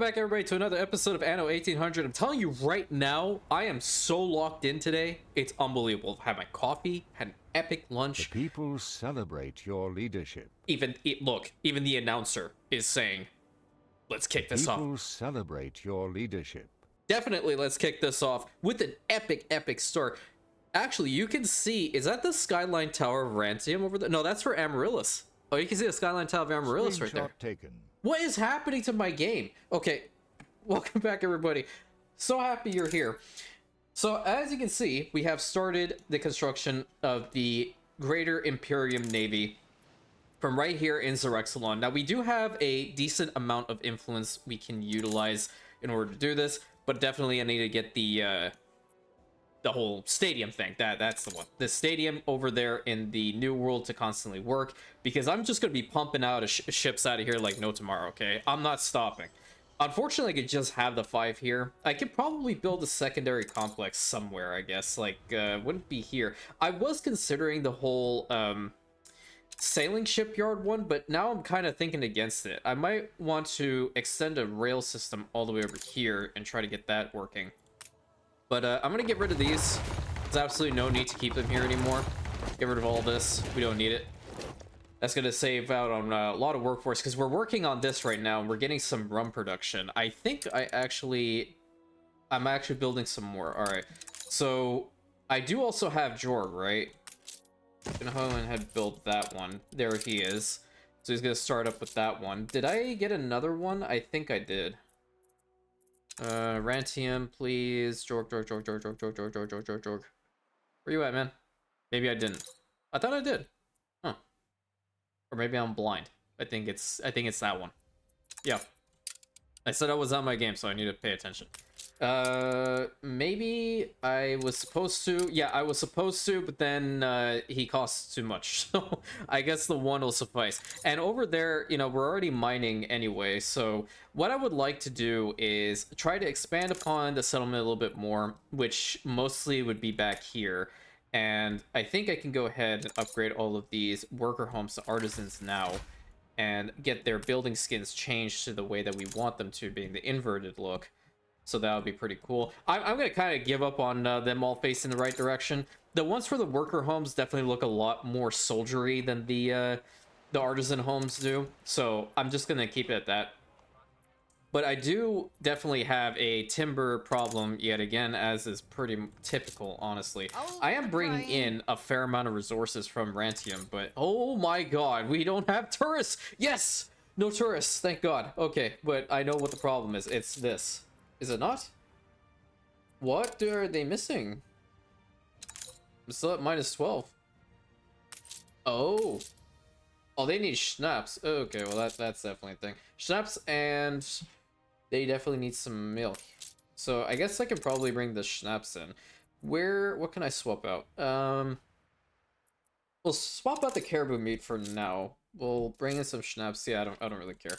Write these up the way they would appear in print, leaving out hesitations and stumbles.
back, everybody, to another episode of Anno 1800. I'm telling you right now, I am so locked in today. It's unbelievable. I've had my coffee, had an epic lunch. The people celebrate your leadership. Look, even the announcer is saying, let's kick this off. People celebrate your leadership. Definitely, let's kick this off with an epic start. Actually, you can see, is that the skyline tower of Rantium over there? No, that's for Amaryllis. Oh, you can see the skyline tower of Amaryllis right there. Taken. What is happening to my game? Okay, welcome back, everybody. So happy you're here. So, as you can see, we have started the construction of the Greater Imperium Navy from right here in Zerexalon. Now, we do have a decent amount of influence we can utilize in order to do this, but definitely I need to get the whole stadium thing. That's the one. The stadium over there in the New World to constantly work, because I'm just going to be pumping out ships out of here like no tomorrow, okay? I'm not stopping. Unfortunately, I could just have the 5 here. I could probably build a secondary complex somewhere, I guess. Like, wouldn't be here. I was considering the whole sailing shipyard one, but now I'm kind of thinking against it. I might want to extend a rail system all the way over here and try to get that working. But I'm going to get rid of these. There's absolutely no need to keep them here anymore. Get rid of all this. We don't need it. That's going to save out on a lot of workforce, because we're working on this right now, and we're getting some rum production. I think I'm actually building some more. All right. So I do also have Jorg, right? I'm going to go ahead and build that one. There he is. So he's going to start up with that one. Did I get another one? I think I did. Rantium, please. Jorg. Where you at, man? Maybe I didn't. I thought I did. Huh. Or maybe I'm blind. I think it's that one. Yeah. I said I was on my game, so I need to pay attention. Maybe I was supposed to. Yeah, I was supposed to, but then he costs too much. So I guess the one will suffice. And over there, you know, we're already mining anyway. So what I would like to do is try to expand upon the settlement a little bit more, which mostly would be back here. And I think I can go ahead and upgrade all of these worker homes to artisans now and get their building skins changed to the way that we want them to, being the inverted look. So that would be pretty cool. I'm going to kind of give up on them all facing the right direction. The ones for the worker homes definitely look a lot more soldiery than the artisan homes do. So I'm just going to keep it at that. But I do definitely have a timber problem yet again, as is pretty typical, honestly. I am bringing in a fair amount of resources from Rantium, but oh my god, we don't have tourists! Yes! No tourists, thank god. Okay, but I know what the problem is. It's this. Is it not? What are they missing? I'm still at minus 12. Oh. Oh, they need schnapps. Okay, well that's definitely a thing. Schnapps, and they definitely need some milk. So I guess I can probably bring the schnapps in. What can I swap out? We'll swap out the caribou meat for now. We'll bring in some schnapps. Yeah, I don't really care.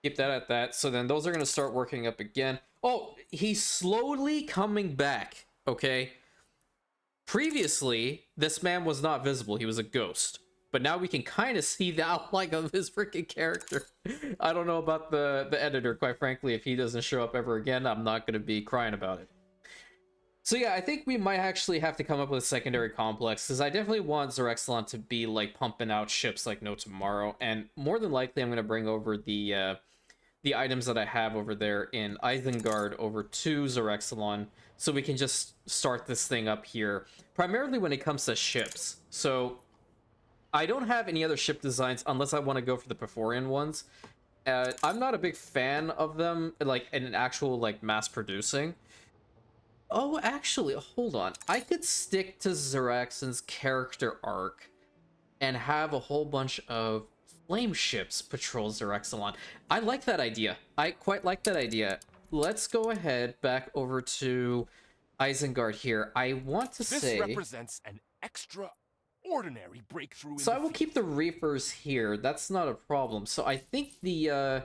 Keep that at that. So then those are going to start working up again. Oh, he's slowly coming back, okay? Previously, this man was not visible. He was a ghost. But now we can kind of see the outline of his freaking character. I don't know about the editor, quite frankly. If he doesn't show up ever again, I'm not going to be crying about it. So yeah, I think we might actually have to come up with a secondary complex, because I definitely want Zerexalon to be like pumping out ships like no tomorrow. And more than likely, I'm going to bring over the items that I have over there in Isengard over to Zerexalon, so we can just start this thing up here, primarily when it comes to ships. So I don't have any other ship designs unless I want to go for the Perforian ones. I'm not a big fan of them, like in an actual like mass producing. Oh, actually, hold on. I could stick to Zeraxon's character arc and have a whole bunch of flame ships patrol Zerexalon. I like that idea. I quite like that idea. Let's go ahead back over to Isengard here. I want to say... This represents an extraordinary breakthrough. So I will keep the Reapers here. That's not a problem. So I think the...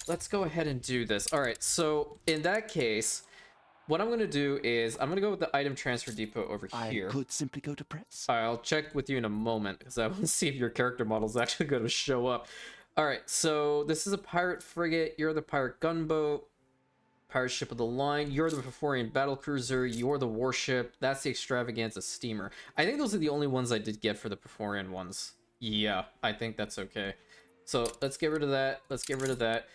Let's go ahead and do this. Alright, so in that case... What I'm going to do is, I'm going to go with the item transfer depot over here. I could simply go to press. I'll check with you in a moment, because I want to see if your character model is actually going to show up. All right, so this is a pirate frigate. You're the pirate gunboat. Pirate ship of the line. You're the Phoforian battlecruiser. You're the warship. That's the extravaganza steamer. I think those are the only ones I did get for the Phoforian ones. Yeah, I think that's okay. So let's get rid of that. Let's get rid of that.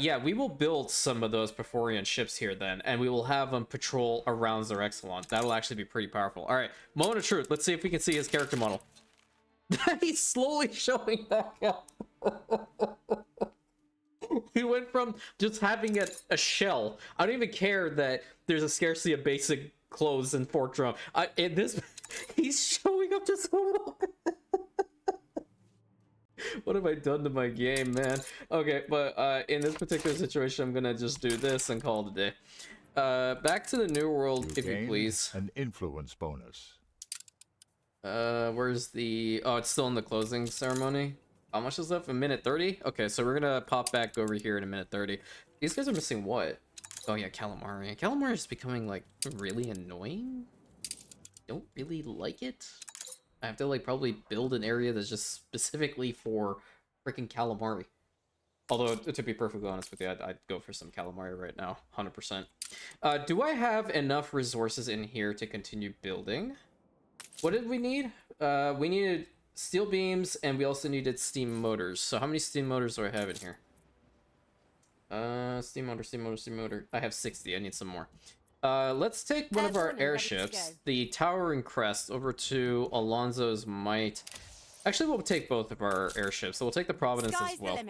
Yeah, we will build some of those Phoforian ships here then, and we will have them patrol around Zerexalon. That'll actually be pretty powerful. All right, moment of truth. Let's see if we can see his character model. He's slowly showing back up. We went from just having a shell. I don't even care that there's a scarcity of basic clothes in Fort Drum. In this, he's showing up to so. What have I done to my game, man? Okay, but in this particular situation, I'm gonna just do this and call it a day. Back to the New World, if you please. An influence bonus. Where's the... Oh, it's still in the closing ceremony. How much is left? A minute 30? Okay, so we're gonna pop back over here in a minute 30. These guys are missing what? Oh yeah, calamari. Calamari is becoming, like, really annoying. Don't really like it. I have to, like, probably build an area that's just specifically for freaking calamari. Although, to be perfectly honest with you, I'd go for some calamari right now, 100%. Do I have enough resources in here to continue building? What did we need? We needed steel beams, and we also needed steam motors. So how many steam motors do I have in here? Steam motor, steam motor, steam motor. I have 60. I need some more. Let's take one of our airships, the Towering Crest, over to Alonzo's Might. Actually, we'll take both of our airships. So we'll take the Providence as well.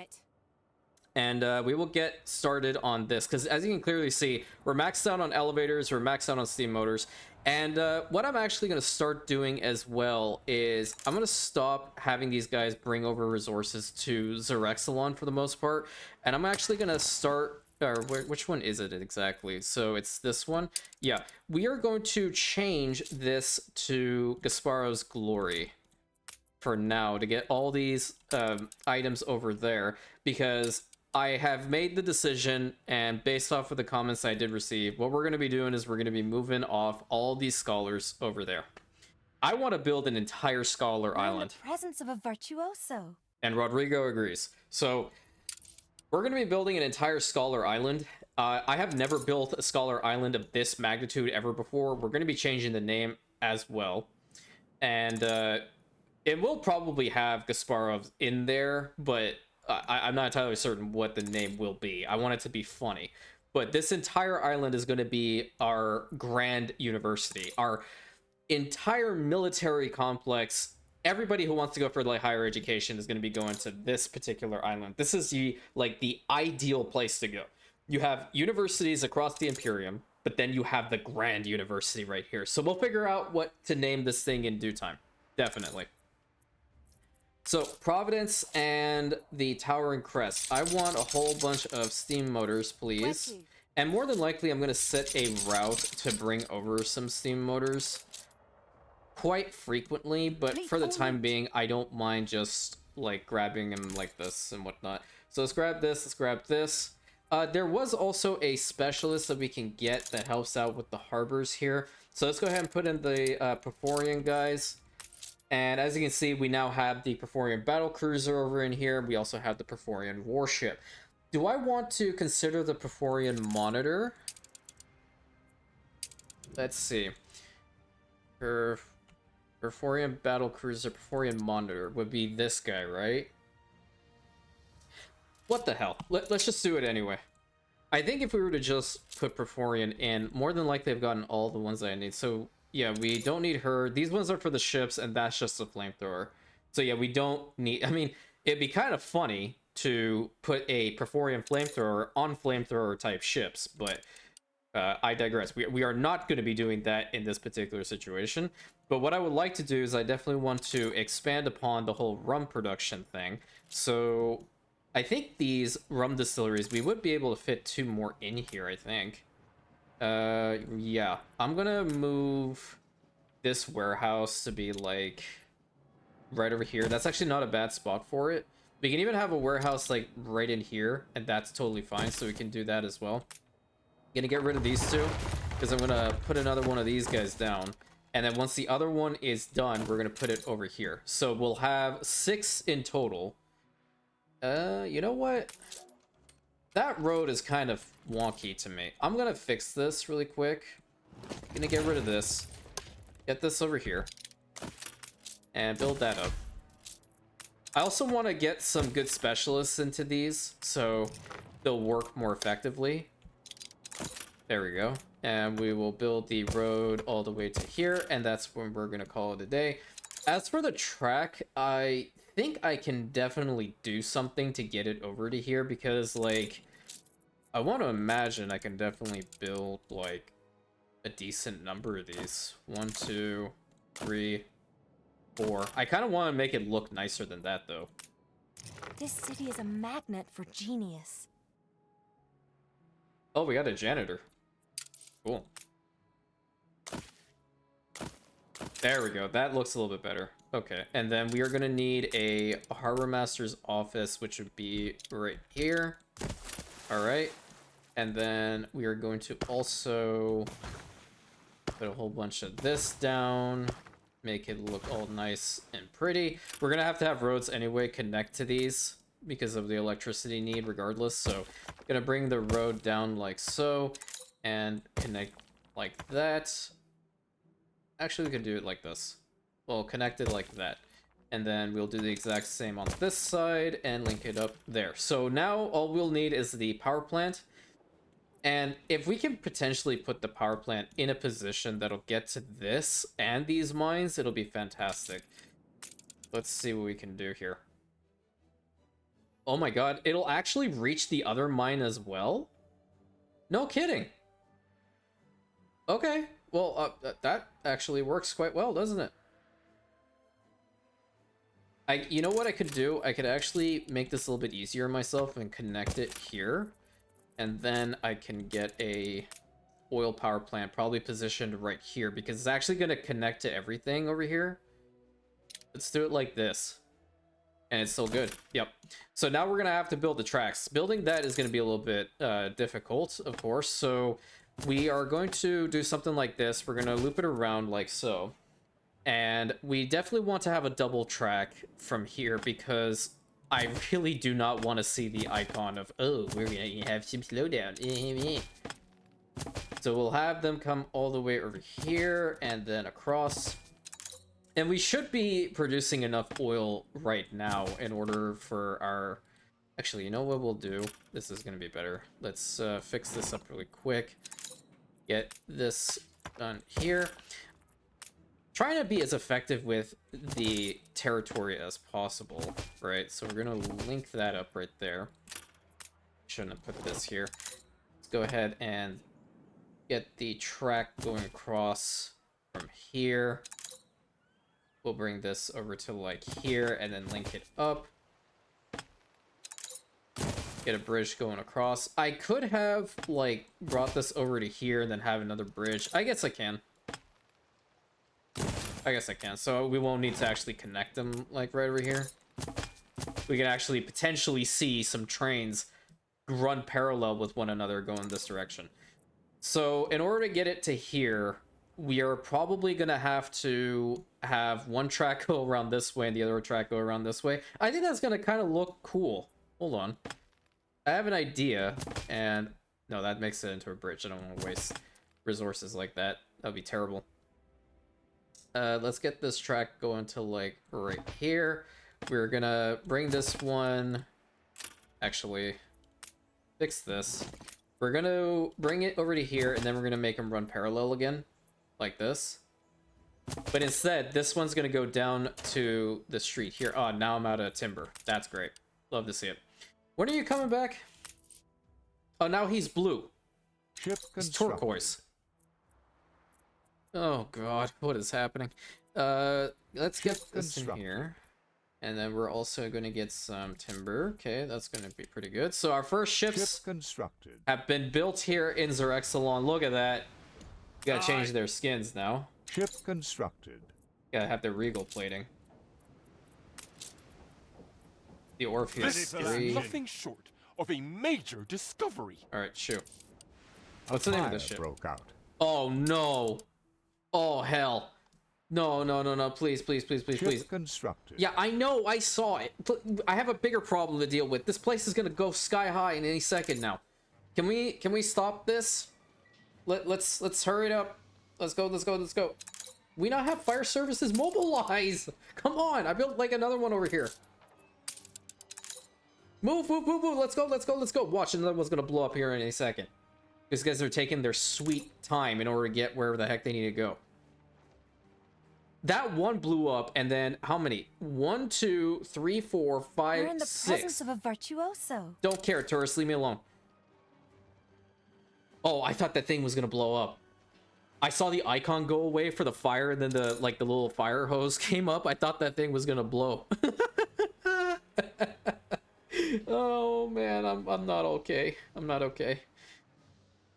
And we will get started on this, because as you can clearly see, we're maxed out on elevators, we're maxed out on steam motors. And what I'm actually going to start doing as well is I'm going to stop having these guys bring over resources to Zerexalon for the most part. And I'm actually going to start... which one is it exactly? So it's this one. Yeah, we are going to change this to Gasparo's Glory for now to get all these items over there, because I have made the decision, and based off of the comments I did receive, what we're going to be doing is we're going to be moving off all these scholars over there. I want to build an entire scholar island. The presence of a virtuoso. And Rodrigo agrees. So we're going to be building an entire scholar island. I have never built a scholar island of this magnitude ever before. We're going to be changing the name as well. And it will probably have Gasparov in there, but I'm not entirely certain what the name will be. I want it to be funny. But this entire island is going to be our grand university, our entire military complex. Everybody who wants to go for like higher education is going to be going to this particular island. This is the ideal place to go. You have universities across the Imperium, but then you have the grand university right here. So we'll figure out what to name this thing in due time. Definitely. So Providence and the Towering Crest. I want a whole bunch of steam motors, please. And more than likely, I'm going to set a route to bring over some steam motors quite frequently, but for the time being, I don't mind just like grabbing them like this and whatnot. So let's grab this, let's grab this. There was also a specialist that we can get that helps out with the harbors here. So let's go ahead and put in the Phoforian guys. And as you can see, we now have the Phoforian battlecruiser over in here. We also have the Phoforian warship. Do I want to consider the Phoforian monitor? Let's see. Phoforian battlecruiser, Phoforian monitor would be this guy, right? What the hell? Let's just do it anyway. I think if we were to just put Phoforian in, more than likely I've gotten all the ones that I need. So yeah, we don't need her. These ones are for the ships, and that's just a flamethrower. So yeah, we don't need... I mean, it'd be kind of funny to put a Phoforian flamethrower on flamethrower type ships, but I digress. We are not going to be doing that in this particular situation. But what I would like to do is I definitely want to expand upon the whole rum production thing. So I think these rum distilleries, we would be able to fit 2 more in here, I think. Yeah, I'm gonna move this warehouse to be like right over here. That's actually not a bad spot for it. We can even have a warehouse like right in here, and that's totally fine, so we can do that as well. Gonna get rid of these 2 because I'm gonna put another one of these guys down, and then once the other one is done, we're gonna put it over here. So we'll have 6 in total. You know what? That road is kind of wonky to me. I'm gonna fix this really quick. Gonna get rid of this. Get this over here. And build that up. I also want to get some good specialists into these so they'll work more effectively. There we go. And we will build the road all the way to here, and that's when we're gonna call it a day. As for the track, I think I can definitely do something to get it over to here, because like I want to imagine I can definitely build like a decent number of these. 1, 2, 3, 4. I kind of want to make it look nicer than that though. This city is a magnet for genius. Oh, we got a janitor. Cool. There we go. That looks a little bit better. Okay, and then we are going to need a harbor master's office, which would be right here. All right. And then we are going to also put a whole bunch of this down, make it look all nice and pretty. We're going to have roads anyway connect to these because of the electricity need regardless. So I'm going to bring the road down like so and connect like that. Actually, we could do it like this. Well, connect it like that. And then we'll do the exact same on this side and link it up there. So now all we'll need is the power plant. And if we can potentially put the power plant in a position that'll get to this and these mines, it'll be fantastic. Let's see what we can do here. Oh my god, it'll actually reach the other mine as well? No kidding. Okay, well, that actually works quite well, doesn't it? You know what I could do? I could actually make this a little bit easier on myself and connect it here. And then I can get a oil power plant probably positioned right here because it's actually going to connect to everything over here. Let's do it like this. And it's still good. Yep. So now we're going to have to build the tracks. Building that is going to be a little bit difficult, of course. So we are going to do something like this. We're going to loop it around like so. And we definitely want to have a double track from here because I really do not want to see the icon of, oh, we're going to have some slowdown. So we'll have them come all the way over here and then across. And we should be producing enough oil right now in order for our... Actually, you know what we'll do? This is going to be better. Let's fix this up really quick. Get this done here. Trying to be as effective with the territory as possible, right? So we're going to link that up right there. Shouldn't have put this here. Let's go ahead and get the track going across from here. We'll bring this over to like here and then link it up. Get a bridge going across. I could have like brought this over to here and then have another bridge. I guess I can. So we won't need to actually connect them like right over here. We can actually potentially see some trains run parallel with one another going this direction. So in order to get it to here, we are probably going to have one track go around this way and the other track go around this way. I think that's going to kind of look cool. Hold on. I have an idea, and no, that makes it into a bridge. I don't want to waste resources like that. That would be terrible. Let's get this track going to like right here. We're gonna bring this one, actually fix this. We're gonna bring it over to here and then we're gonna make them run parallel again like this. But instead, this one's gonna go down to the street here. Oh, now I'm out of timber. That's great. Love to see it. When are you coming back? Oh, now he's blue. He's turquoise. Oh god, what is happening? Let's get this in here. And then we're also going to get some timber. Okay, that's going to be pretty good. So our first ships have been built here in Zerexalon. Look at that. Gotta change their skins now. Ship constructed. Gotta have the regal plating. The Orpheus This 3. is nothing short of a major discovery. Alright, shoot. What's the name of this ship? Broke out. Oh no. Oh hell. No, no, no, no. Please, please, please, please, please. Ship constructed. Yeah, I know. I saw it. I have a bigger problem to deal with. This place is gonna go sky high in any second now. Can we stop this? Let's hurry it up. Let's go. Let's go. Let's go. We now have fire services mobilized. Come on. I built like another one over here. Move, move, move, move. Let's go. Let's go. Let's go. Watch, another one's gonna blow up here in a second. These guys are taking their sweet time in order to get wherever the heck they need to go. That one blew up, and then how many? 1, 2, 3, 4, 5, We're in the 6. presence of a virtuoso. Don't care, tourists. Leave me alone. Oh, I thought that thing was gonna blow up. I saw the icon go away for the fire, and then the little fire hose came up. I thought that thing was gonna blow. Oh man, I'm not okay. I'm not okay.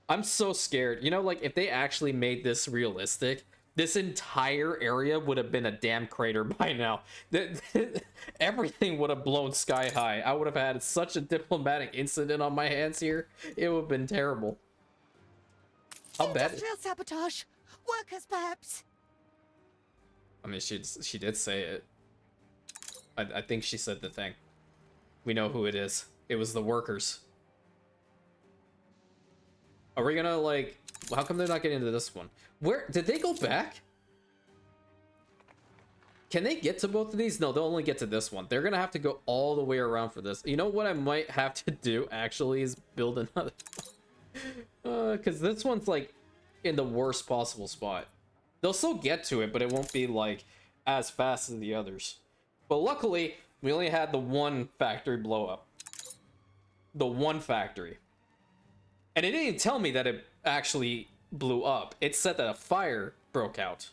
I'm so scared. You know, like if they actually made this realistic, this entire area would have been a damn crater by now. Everything would have blown sky high. I would have had such a diplomatic incident on my hands here. It would have been terrible. How bad? Industrial sabotage. Workers, perhaps. I mean, she did say it. I think she said the thing. We know who it is. It was the workers. Are we gonna like? How come they're not getting into this one? Where did they go back? Can they get to both of these? No, they'll only get to this one. They're gonna have to go all the way around for this. You know what I might have to do actually is build another. Because this one's like in the worst possible spot. They'll still get to it, but it won't be like as fast as the others. But luckily, we only had the one factory blow up. The one factory. And it didn't tell me that it actually blew up. It said that a fire broke out.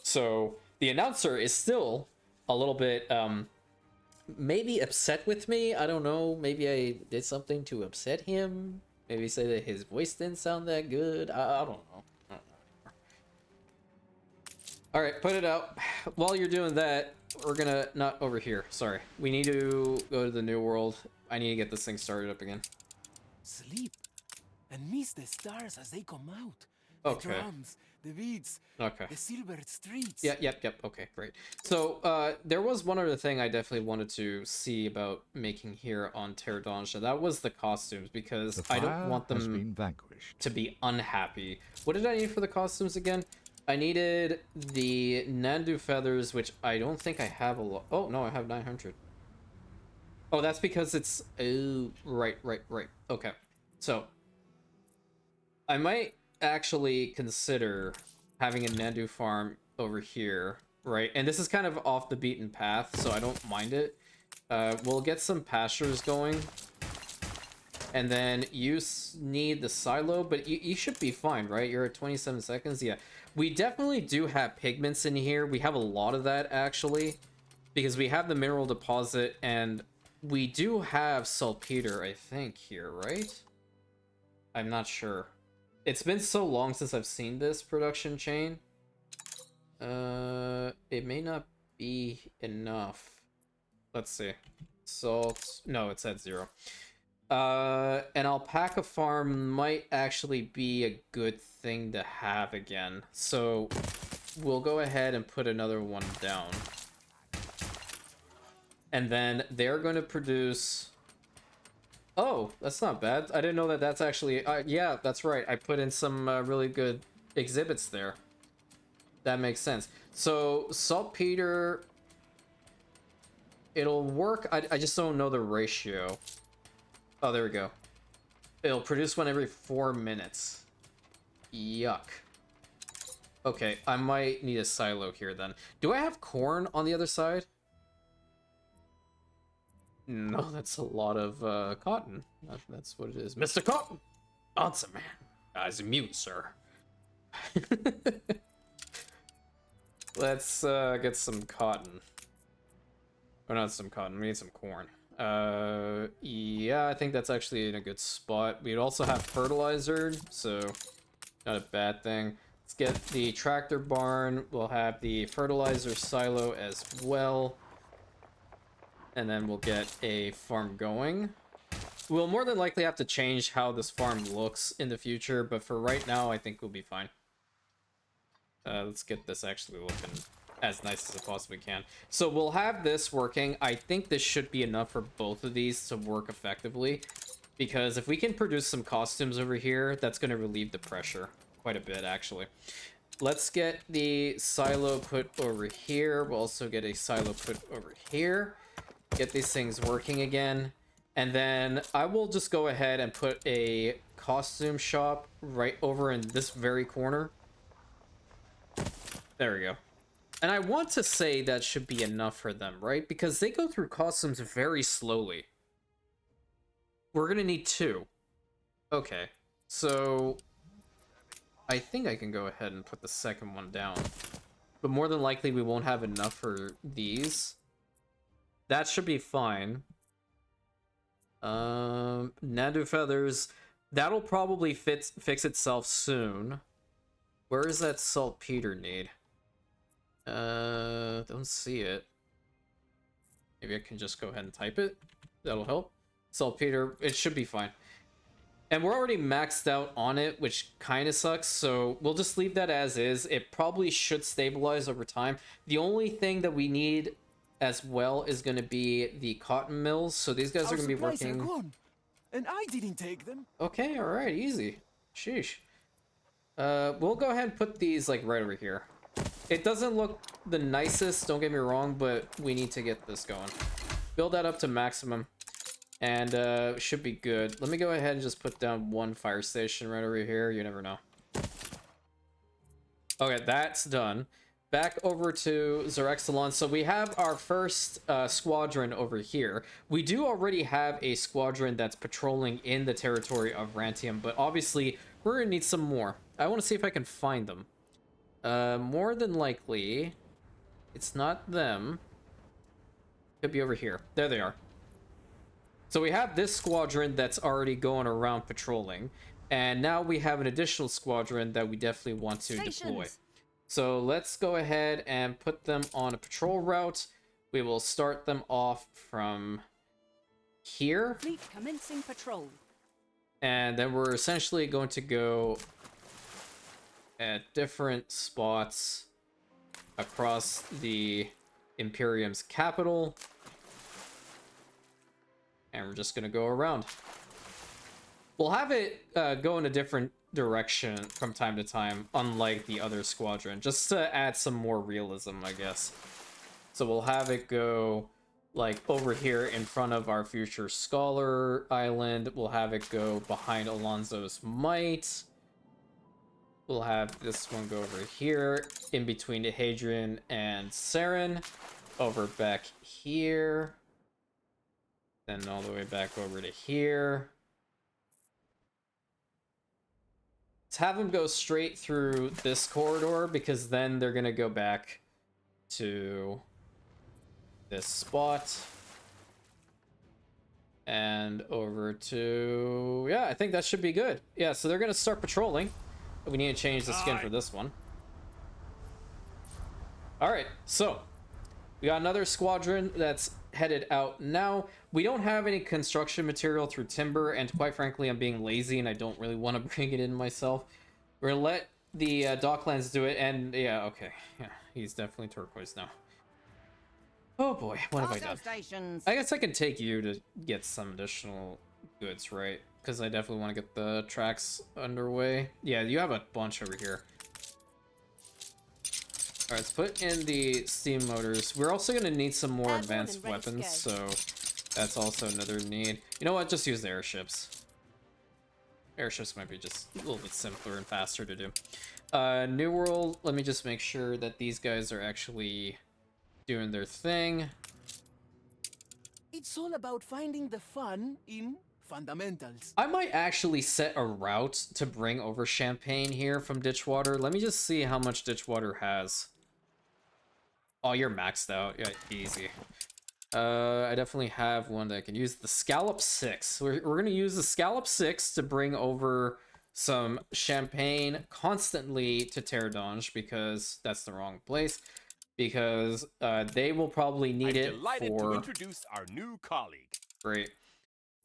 So the announcer is still a little bit maybe upset with me. I don't know. Maybe I did something to upset him. Maybe say that his voice didn't sound that good. I don't know. All right, put it out. While you're doing that, we're gonna not over here. Sorry, we need to go to the new world. I need to get this thing started up again. Sleep and miss the stars as they come out. Okay. The drums, the beats, Okay. the silvered streets. Yeah, yep. Okay, great. So there was one other thing I definitely wanted to see about making here on Terradonsha. That was the costumes, because The I fire don't want has them been vanquished. to be unhappy. What did I need for the costumes again? I needed the Nandu feathers, which I don't think I have a lot. Oh, no, I have 900. Oh, that's because it's... Oh, right. Okay. So, I might actually consider having a Nandu farm over here, right? And this is kind of off the beaten path, so I don't mind it. We'll get some pastures going. And then you need the silo, but you should be fine, right? You're at 27 seconds. Yeah, we definitely do have pigments in here. We have a lot of that, actually, because we have the mineral deposit, and we do have saltpeter, I think, here, right? I'm not sure. It's been so long since I've seen this production chain. It may not be enough. Let's see. Salt. No, it's at 0. An alpaca farm might actually be a good thing to have again. So we'll go ahead and put another one down. And then they're going to produce... Oh, that's not bad. I didn't know that that's actually... yeah, that's right. I put in some really good exhibits there. That makes sense. So saltpeter... It'll work. I just don't know the ratio. Oh, there we go. It'll produce one every 4 minutes. Yuck. Okay, I might need a silo here then. Do I have corn on the other side? No, that's a lot of cotton. That's what it is. Mr. Cotton! Answer, man. Eyes mute, sir. Let's get some cotton. Or not some cotton, we need some corn. Yeah, I think that's actually in a good spot. We'd also have fertilizer, so not a bad thing. Let's get the tractor barn. We'll have the fertilizer silo as well. And then we'll get a farm going. We'll more than likely have to change how this farm looks in the future, but for right now, I think we'll be fine. Let's get this actually looking as nice as it possibly can. So we'll have this working. I think this should be enough for both of these to work effectively, because if we can produce some costumes over here, that's going to relieve the pressure quite a bit, actually. Let's get the silo put over here. We'll also get a silo put over here. Get these things working again. And then I will just go ahead and put a costume shop right over in this very corner. There we go. And I want to say that should be enough for them, right? Because they go through costumes very slowly. We're gonna need 2. Okay, so I think I can go ahead and put the second one down. But more than likely we won't have enough for these. That should be fine. Nandu feathers. That'll probably fix itself soon. Where is that saltpeter need? Don't see it. Maybe I can just go ahead and type it. That'll help. Saltpeter, it should be fine. And we're already maxed out on it, which kind of sucks, so we'll just leave that as is. It probably should stabilize over time. The only thing that we need as well is going to be the cotton mills, so these guys are going to be working. Are gone, and I didn't take them. Okay, all right, easy. Sheesh. We'll go ahead and put these like right over here. It doesn't look the nicest, don't get me wrong, but we need to get this going. Build that up to maximum, and should be good. Let me go ahead and just put down one fire station right over here. You never know. Okay, that's done. Back over to Zerexalon. So we have our first squadron over here. We do already have a squadron that's patrolling in the territory of Rantium, but obviously we're gonna need some more. I want to see if I can find them. More than likely, it's not them. Could be over here. There they are. So we have this squadron that's already going around patrolling, and now we have an additional squadron that we definitely want to deploy. So let's go ahead and put them on a patrol route. We will start them off from here. Fleet commencing patrol. And then we're essentially going to go at different spots across the Imperium's capital. And we're just going to go around. We'll have it go in a different direction from time to time, unlike the other squadron, just to add some more realism, I guess. So we'll have it go like over here in front of our future scholar island. We'll have it go behind Alonso's might. We'll have this one go over here in between Hadrian and Saren, over back here, then all the way back over to here. Have them go straight through this corridor, because then they're gonna go back to this spot and over to, yeah, I think that should be good. Yeah, so they're gonna start patrolling. We need to change the skin for this one. All right, so we got another squadron that's headed out now. We don't have any construction material through timber, and quite frankly, I'm being lazy and I don't really want to bring it in myself. We're gonna let the Docklands do it, and yeah, okay, yeah, he's definitely turquoise now. Oh boy, what have I done? Stations. I guess I can take you to get some additional goods, right? Because I definitely want to get the tracks underway. Yeah, you have a bunch over here. Alright, let's put in the steam motors. We're also going to need some more advanced weapons, so that's also another need. You know what? Just use the airships. Airships might be just a little bit simpler and faster to do. New World, let me just make sure that these guys are actually doing their thing. It's all about finding the fun in fundamentals. I might actually set a route to bring over champagne here from Ditchwater. Let me just see how much Ditchwater has. Oh, you're maxed out. Yeah, easy. I definitely have one that I can use. The Scallop 6. We're going to use the Scallop 6 to bring over some champagne constantly to Terradonge, because that's the wrong place. Because they will probably need it delighted for... to introduce our new colleague. Great.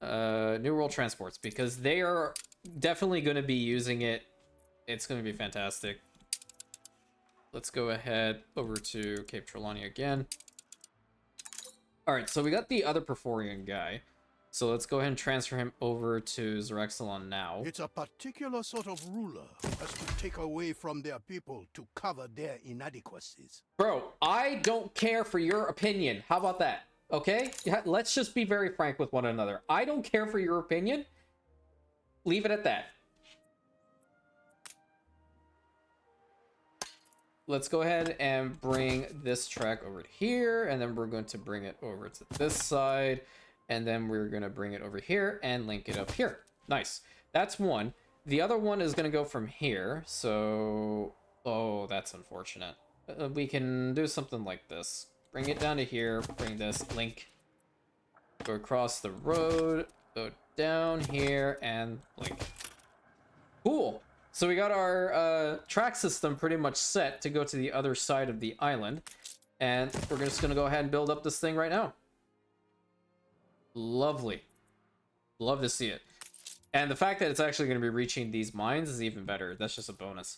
New World Transports, because they are definitely going to be using it. It's going to be fantastic. Let's go ahead over to Cape Trelawney again. All right, so we got the other Perforian guy. So let's go ahead and transfer him over to Zerexalon now. It's a particular sort of ruler has to take away from their people to cover their inadequacies. Bro, I don't care for your opinion. How about that? Okay? Yeah, let's just be very frank with one another. I don't care for your opinion. Leave it at that. Let's go ahead and bring this track over to here, and then we're going to bring it over to this side, and then we're going to bring it over here and link it up here. Nice. That's one. The other one is going to go from here, so... Oh, that's unfortunate. We can do something like this. Bring it down to here, bring this link, go across the road, go down here, and link. Cool. So we got our track system pretty much set to go to the other side of the island. And we're just going to go ahead and build up this thing right now. Lovely. Love to see it. And the fact that it's actually going to be reaching these mines is even better. That's just a bonus.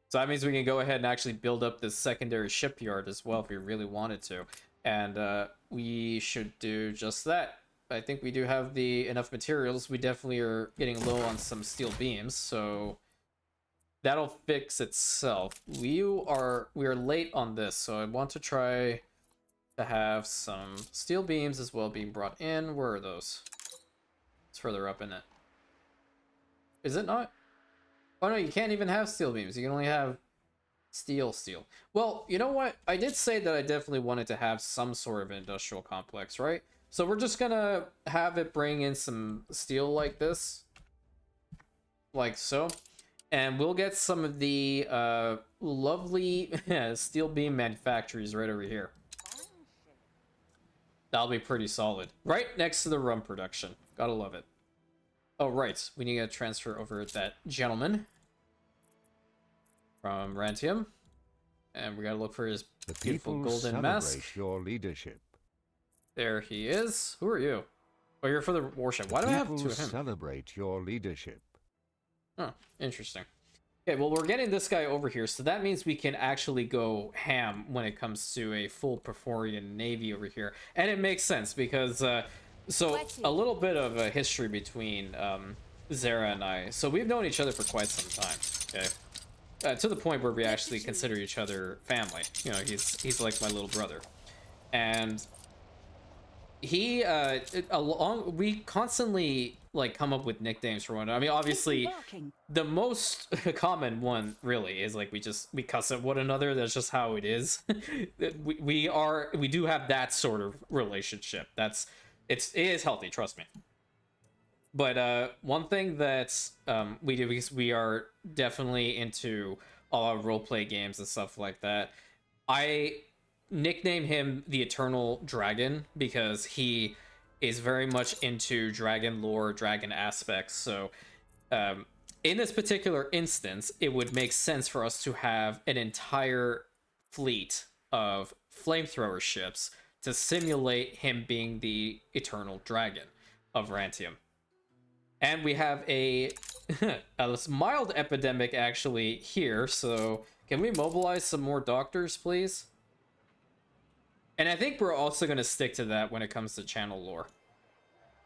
So that means we can go ahead and actually build up this secondary shipyard as well if we really wanted to. And we should do just that. I think we do have enough materials. We definitely are getting low on some steel beams, so that'll fix itself. We are late on this, so I want to try to have some steel beams as well being brought in. Where are those? It's further up in it. Is it not? Oh no, you can't even have steel beams. You can only have steel. Well, you know what? I did say that I definitely wanted to have some sort of industrial complex, right? So we're just gonna have it bring in some steel like this. Like so. And we'll get some of the lovely steel beam manufactories right over here. That'll be pretty solid. Right next to the rum production. Gotta love it. Oh, right. We need to transfer over that gentleman from Rantium. And we gotta look for his beautiful golden mask. Your leadership. There he is. Who are you? Oh, you're for the warship. Why do I have two of him? Celebrate your leadership. Oh, interesting. Okay, well, we're getting this guy over here, so that means we can actually go ham when it comes to a full Perforian navy over here. And it makes sense, because, so, a little bit of a history between Zera and I. So we've known each other for quite some time, okay? To the point where we actually consider each other family. You know, he's like my little brother. And we constantly like come up with nicknames for one another. I mean, obviously the most common one really is like we cuss at one another. That's just how it is. we do have that sort of relationship. It is healthy, trust me. But one thing that we do, because we are definitely into all our roleplay games and stuff like that, I nickname him the Eternal Dragon because he is very much into dragon lore, dragon aspects. So in this particular instance, it would make sense for us to have an entire fleet of flamethrower ships to simulate him being the Eternal Dragon of Rantium. And we have a mild epidemic actually here, so can we mobilize some more doctors, please? And I think we're also going to stick to that when it comes to channel lore.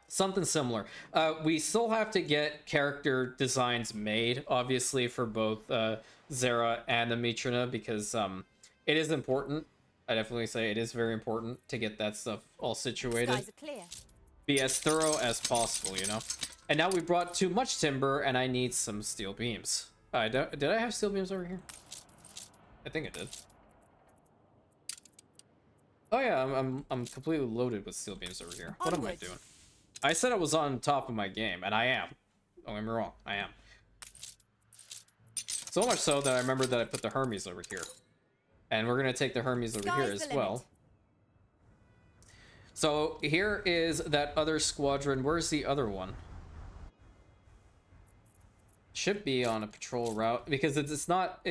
Something similar. We still have to get character designs made, obviously, for both Zera and Amitrina, because it is important. I definitely say it is very important to get that stuff all situated. Skies are clear. Be as thorough as possible, you know? And now we brought too much timber, and I need some steel beams. Did I have steel beams over here? I think I did. Oh yeah, I'm completely loaded with steel beams over here. What am I doing? I said I was on top of my game, and I am. Don't get me wrong, I am. So much so that I remember that I put the Hermes over here. And we're gonna take the Hermes over here as well. So here is that other squadron. Where's the other one? Should be on a patrol route because it's not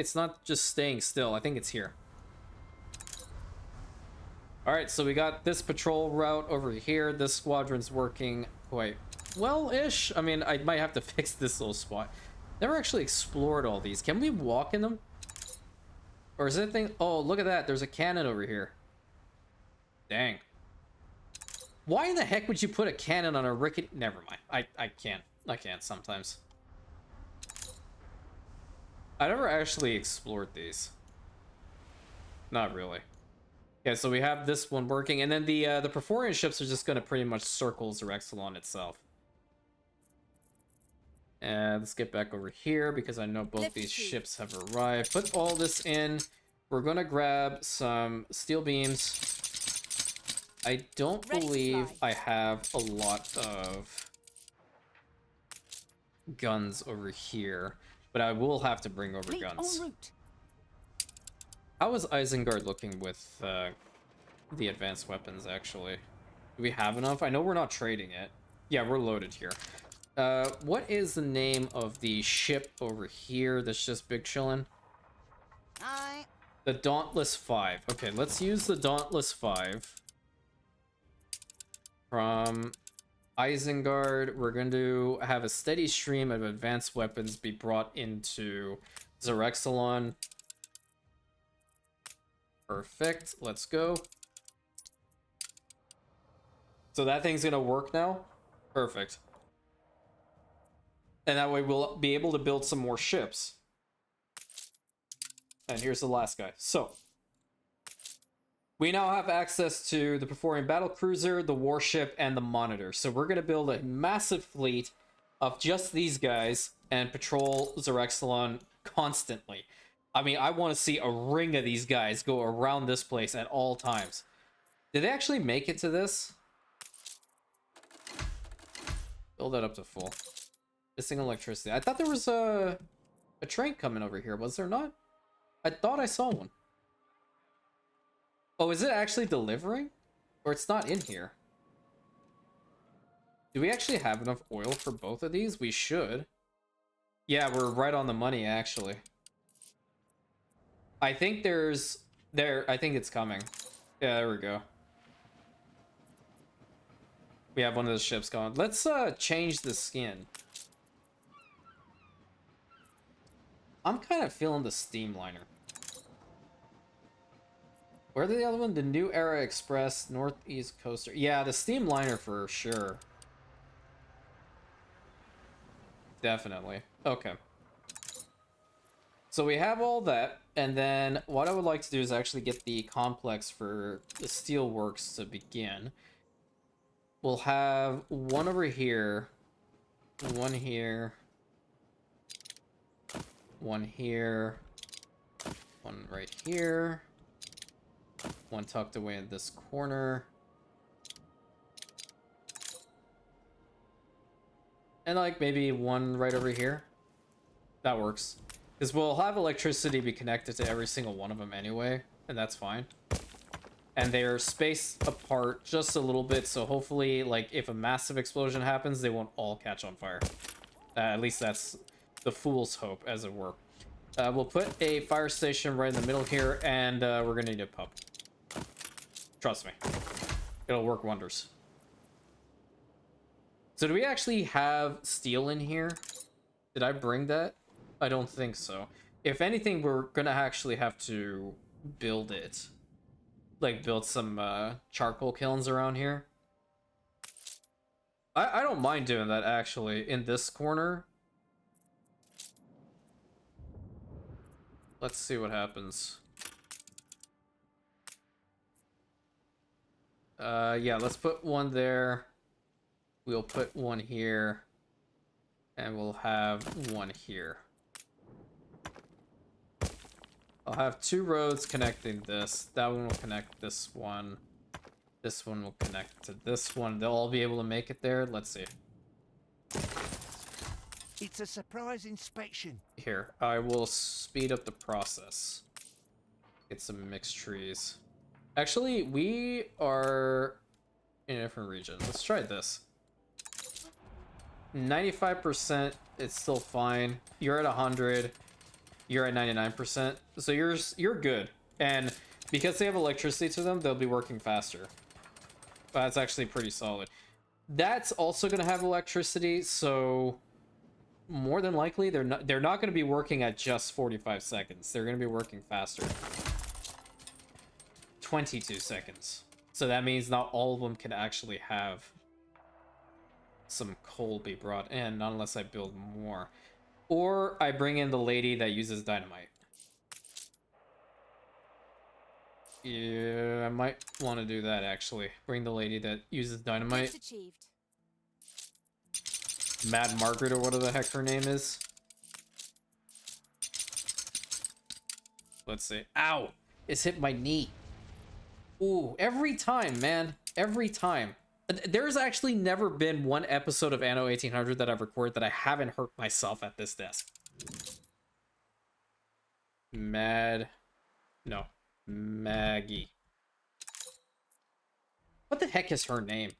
just staying still. I think it's here. All right, so we got this patrol route over here. This squadron's working quite well-ish. I mean, I might have to fix this little spot. Never actually explored all these. Can we walk in them? Or is it thing? Oh, look at that. There's a cannon over here. Dang. Why in the heck would you put a cannon on a rickety... Never mind. I can't. I can't sometimes. I never actually explored these. Not really. Yeah, so we have this one working, and then the Perforian ships are just going to pretty much circle Zerexalon itself. And let's get back over here because I know both these ships have arrived. Put all this in. We're going to grab some steel beams. I don't believe I have a lot of guns over here, but I will have to bring over guns. How is Isengard looking with the advanced weapons, actually? Do we have enough? I know we're not trading it. Yeah, we're loaded here. What is the name of the ship over here that's just big chillin'? The Dauntless 5. Okay, let's use the Dauntless 5. From Isengard, we're going to have a steady stream of advanced weapons be brought into Zerexalon. Perfect. Let's go. So that thing's going to work now? Perfect. And that way we'll be able to build some more ships. And here's the last guy. So, we now have access to the Perforian battlecruiser, the warship, and the monitor. So we're going to build a massive fleet of just these guys and patrol Zerexalon constantly. I mean, I want to see a ring of these guys go around this place at all times. Did they actually make it to this? Build that up to full. Missing electricity. I thought there was a train coming over here. Was there not? I thought I saw one. Oh, is it actually delivering? Or it's not in here? Do we actually have enough oil for both of these? We should. Yeah, we're right on the money, actually. I think I think it's coming. Yeah, there we go. We have one of the ships going. Let's change the skin. I'm kind of feeling the steamliner. Where are the other one? The New Era Express, Northeast Coaster. Yeah, the steamliner for sure. Definitely. Okay. So we have all that, and then what I would like to do is actually get the complex for the steelworks to begin. We'll have one over here, one here, one here, one right here, one tucked away in this corner, and like maybe one right over here. That works. Because we'll have electricity be connected to every single one of them anyway, and that's fine. And they're spaced apart just a little bit, so hopefully, like, if a massive explosion happens, they won't all catch on fire. At least that's the fool's hope, as it were. We'll put a fire station right in the middle here, and we're gonna need a pub. Trust me. It'll work wonders. So do we actually have steel in here? Did I bring that? I don't think so. If anything, we're gonna actually have to build it. Like, build some charcoal kilns around here. I don't mind doing that, actually, in this corner. Let's see what happens. Yeah, let's put one there. We'll put one here. And we'll have one here. I'll have two roads connecting this. That one will connect this one. This one will connect to this one. They'll all be able to make it there. Let's see. It's a surprise inspection. Here, I will speed up the process. Get some mixed trees. Actually, we are in a different region. Let's try this. 95%, it's still fine. You're at 100. You're at 99%, so you're good. And because they have electricity to them, they'll be working faster. That's actually pretty solid. That's also gonna have electricity, so more than likely they're not going to be working at just 45 seconds. They're going to be working faster. 22 seconds. So that means not all of them can actually have some coal be brought in, not unless I build more. Or I bring in the lady that uses dynamite. Yeah, I might want to do that actually. Bring the lady that uses dynamite. It's achieved. Mad Margaret or whatever the heck her name is. Let's see. Ow! It's hit my knee. Ooh, every time, man. Every time. There's actually never been one episode of Anno 1800 that I've recorded that I haven't hurt myself at this desk. No. Maggie. What the heck is her name?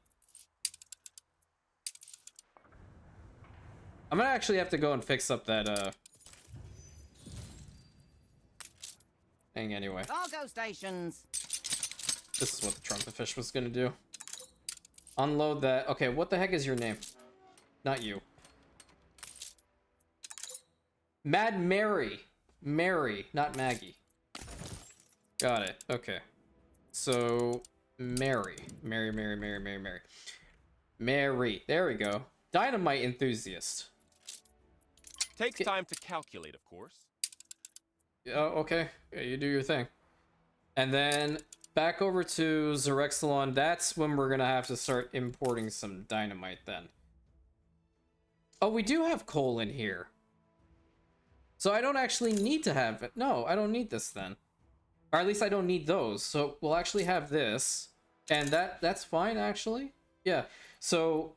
I'm gonna actually have to go and fix up that, thing anyway. Cargo stations. This is what the trumpet fish was gonna do. Unload that. Okay, what the heck is your name? Not you. Mad Mary. Mary, not Maggie. Got it. Okay. So, Mary. Mary. Mary. There we go. Dynamite enthusiast. Takes time to calculate, of course. Oh, okay. Yeah, you do your thing. And then back over to Zerexalon. That's when we're gonna have to start importing some dynamite then. Oh, we do have coal in here. So I don't actually need to have it. No, I don't need this then. Or at least I don't need those. So we'll actually have this. And that's fine, actually. Yeah. So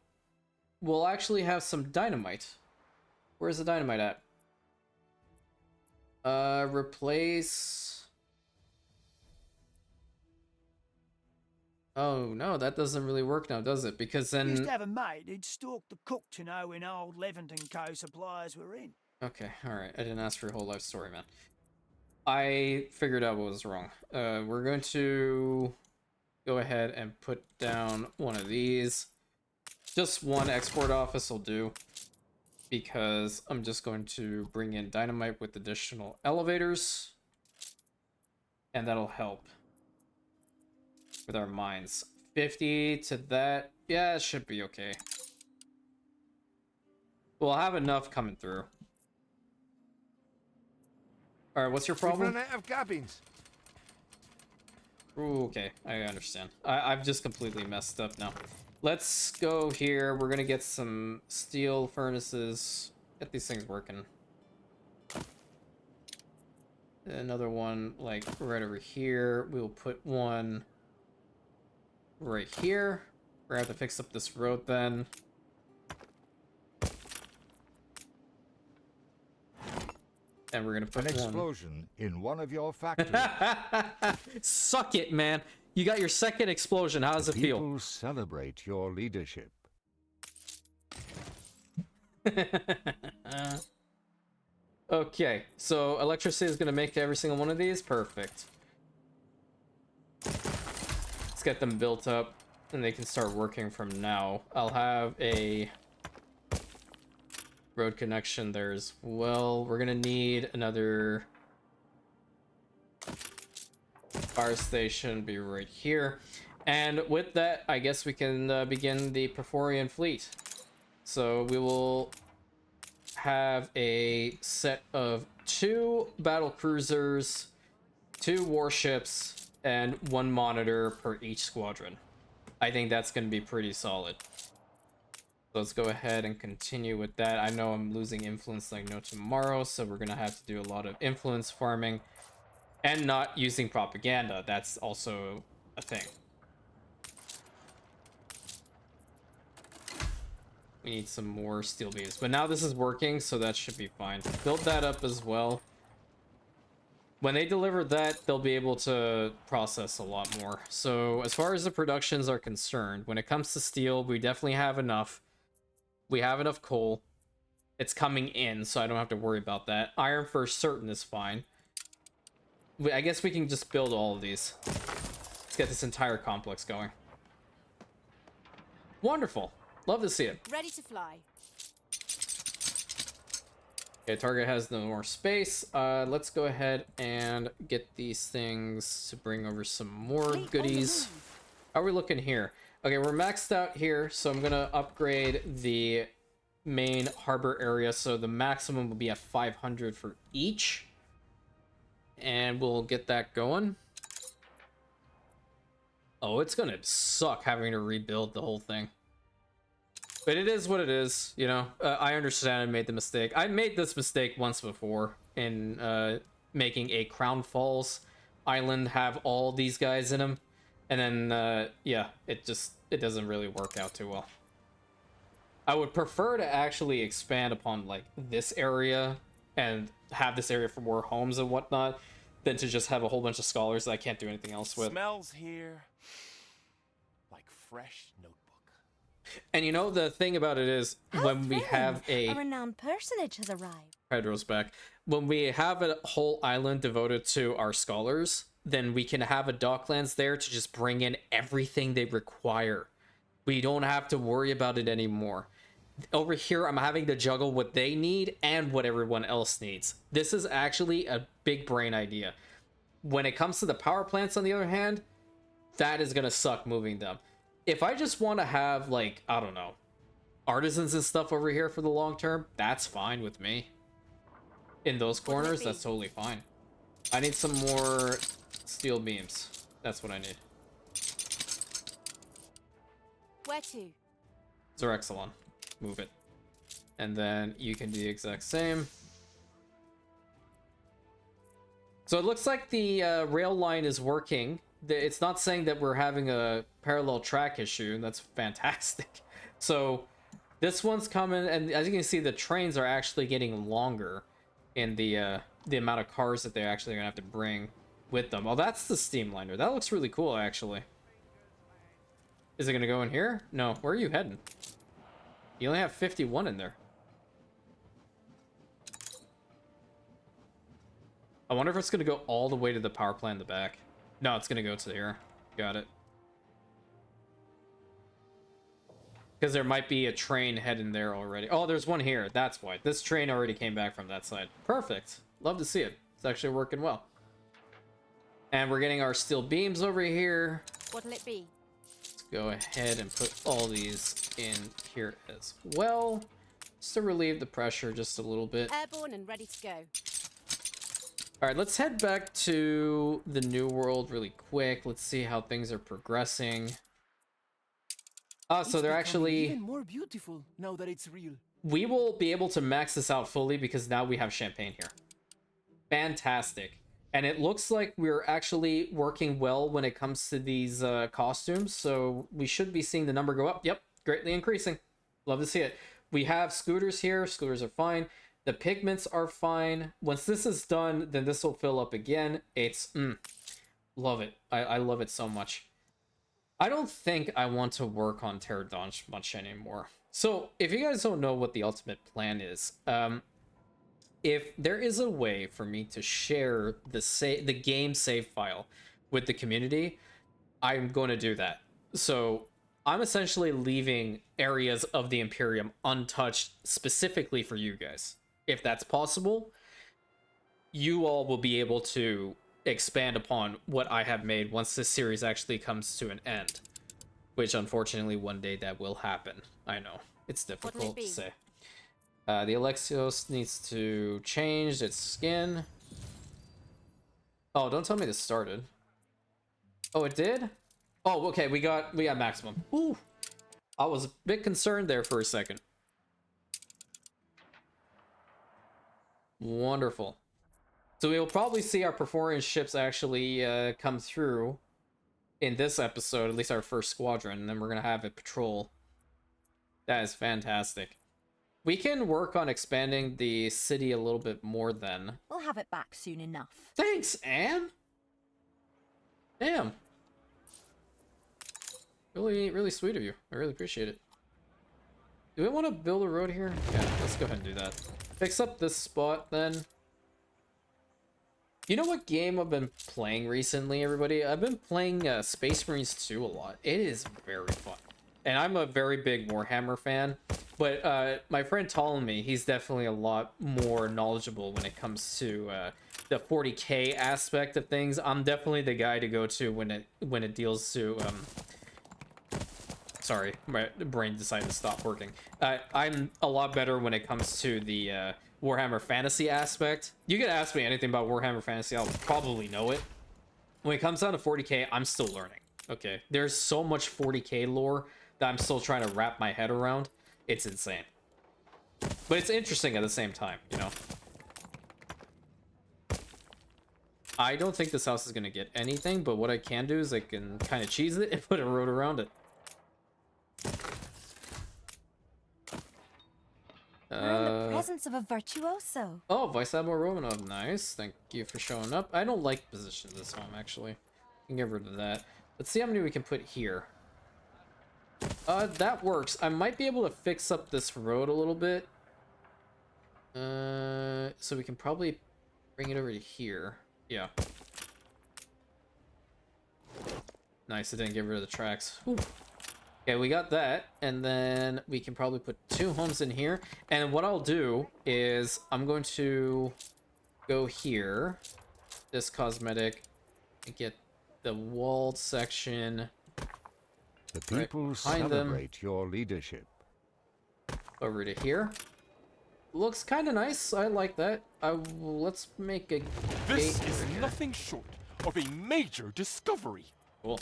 we'll actually have some dynamite. Where's the dynamite at? Replace... Oh, no, that doesn't really work now, does it? Because then... Used to have a mate who'd stalk the cook to know when old Leventon Co. suppliers were in. Okay, alright. I didn't ask for your whole life story, man. I figured out what was wrong. We're going to go ahead and put down one of these. Just one export office will do. Because I'm just going to bring in dynamite with additional elevators. And that'll help with our mines. 50 to that. Yeah, it should be okay. We'll have enough coming through. Alright, what's your problem? We've run out of cabins. Ooh, okay, I understand. I've just completely messed up now. Let's go here. We're gonna get some steel furnaces. Get these things working. Another one, like, right over here. We'll put one right here. We're gonna have to fix up this road then. And we're gonna put An explosion in one of your factories. Suck it, man. You got your second explosion. How does it feel? People celebrate your leadership. Okay, so electricity is gonna make every single one of these. Perfect. Let's get them built up, and they can start working from now. I'll have a road connection there as well. We're gonna need another fire station, be right here. And with that, I guess we can begin the Perforian fleet. So we will have a set of 2 battle cruisers, 2 warships, and 1 monitor per each squadron. I think that's going to be pretty solid. Let's go ahead and continue with that. I know I'm losing influence like no tomorrow, so we're going to have to do a lot of influence farming and not using propaganda. That's also a thing. We need some more steel beams, but now this is working, so that should be fine. Build that up as well. When they deliver that, they'll be able to process a lot more. So as far as the productions are concerned, when it comes to steel, we definitely have enough. We have enough coal. It's coming in, so I don't have to worry about that. Iron for certain is fine. I guess we can just build all of these. Let's get this entire complex going. Wonderful. Love to see it. Ready to fly. Okay, target has no more space. Let's go ahead and get these things to bring over some more Fleet on the goodies. move. How are we looking here? Okay, we're maxed out here, so I'm gonna upgrade the main harbor area, so the maximum will be at 500 for each. And we'll get that going. Oh, it's gonna suck having to rebuild the whole thing. But it is what it is, you know. I understand I made the mistake. I made this mistake once before in making a Crown Falls island have all these guys in them. And then, yeah, it doesn't really work out too well. I would prefer to actually expand upon, like, this area and have this area for more homes and whatnot than to just have a whole bunch of scholars that I can't do anything else with. Smells here like fresh notebook. And you know, the thing about it is, when we have A renowned personage has arrived. Pedro's back. When we have a whole island devoted to our scholars, then we can have a docklands there to just bring in everything they require. We don't have to worry about it anymore. Over here, I'm having to juggle what they need and what everyone else needs. This is actually a big brain idea. When it comes to the power plants, on the other hand, that is going to suck moving them. If I just want to have, like, I don't know, artisans and stuff over here for the long term, that's fine with me. In those corners, that's totally fine. I need some more steel beams. That's what I need. Where to? Zerexalon. Move it. And then you can do the exact same. So it looks like the rail line is working. It's not saying that we're having a parallel track issue. That's fantastic. So this one's coming, and as you can see, the trains are actually getting longer in the amount of cars that they're actually gonna have to bring with them. Oh, that's the steamliner. That looks really cool, actually. Is it gonna go in here? No. Where are you heading? You only have 51 in there. I wonder if it's gonna go all the way to the power plant in the back. No, it's gonna go to here. Got it. Because there might be a train heading there already. Oh, there's one here. That's why. This train already came back from that side. Perfect. Love to see it. It's actually working well. And we're getting our steel beams over here. What'll it be? Let's go ahead and put all these in here as well. Just to relieve the pressure just a little bit. Airborne and ready to go. Alright, let's head back to the New World really quick. Let's see how things are progressing. Oh, so they're actually... even more beautiful now that it's real. We will be able to max this out fully because now we have champagne here. Fantastic. And it looks like we're actually working well when it comes to these costumes. So we should be seeing the number go up. Yep, greatly increasing. Love to see it. We have scooters here. Scooters are fine. The pigments are fine. Once this is done, then this will fill up again. It's... love it. I love it so much. I don't think I want to work on Pterodon much anymore. So, if you guys don't know what the ultimate plan is, if there is a way for me to share the game save file with the community, I'm going to do that. So, I'm essentially leaving areas of the Imperium untouched specifically for you guys. If that's possible, you all will be able to expand upon what I have made once this series actually comes to an end. Which, unfortunately, one day that will happen. I know. It's difficult to say. The Alexios needs to change its skin. Oh, don't tell me this started. Oh, it did? Oh, okay, we got maximum. Ooh. I was a bit concerned there for a second. Wonderful. So we'll probably see our performance ships actually come through in this episode, at least our first squadron, and then we're going to have a patrol. That is fantastic. We can work on expanding the city a little bit more then. We'll have it back soon enough. Thanks, Anne! Damn. Really, really sweet of you. I really appreciate it. Do we want to build a road here? Yeah, let's go ahead and do that. Fix up this spot then. You know what game I've been playing recently, everybody? I've been playing Space Marines 2 a lot. It is very fun. And I'm a very big Warhammer fan. But my friend telling me he's definitely a lot more knowledgeable when it comes to the 40k aspect of things. I'm definitely the guy to go to when it deals to sorry, my brain decided to stop working. I'm a lot better when it comes to the Warhammer Fantasy aspect. You could ask me anything about Warhammer Fantasy, I'll probably know it. When it comes down to 40k, I'm still learning. Okay, there's so much 40k lore that I'm still trying to wrap my head around. It's insane. But it's interesting at the same time, you know? I don't think this house is going to get anything, but what I can do is I can kind of cheese it and put a road around it. We're in the presence of a virtuoso. Oh, Vice Admiral Romanov, nice. Thank you for showing up. I don't like position this home, actually. I can get rid of that. Let's see how many we can put here. That works. I might be able to fix up this road a little bit. So we can probably bring it over to here. Yeah. Nice, it didn't get rid of the tracks. Whew. Okay, we got that, and then we can probably put 2 homes in here. And what I'll do is I'm going to go here, this cosmetic, and get the walled section. The people behind them. celebrate your leadership. Over to here. Looks kind of nice. I like that. Let's make a This gate is over here. nothing short of a major discovery. Cool.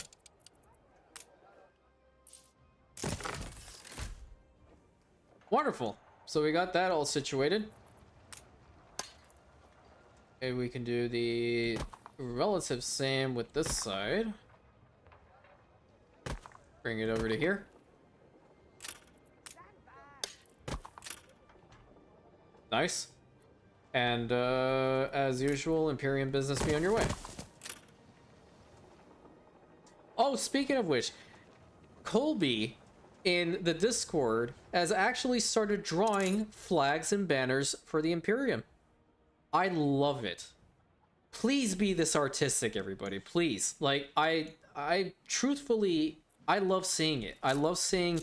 Wonderful. So we got that all situated. Okay, we can do the relative same with this side. Bring it over to here. Nice. And as usual, Imperium business, be on your way. Oh, speaking of which, Colby in the Discord has actually started drawing flags and banners for the Imperium. I love it. Please be this artistic, everybody. Please. Like, I truthfully, I love seeing it. I love seeing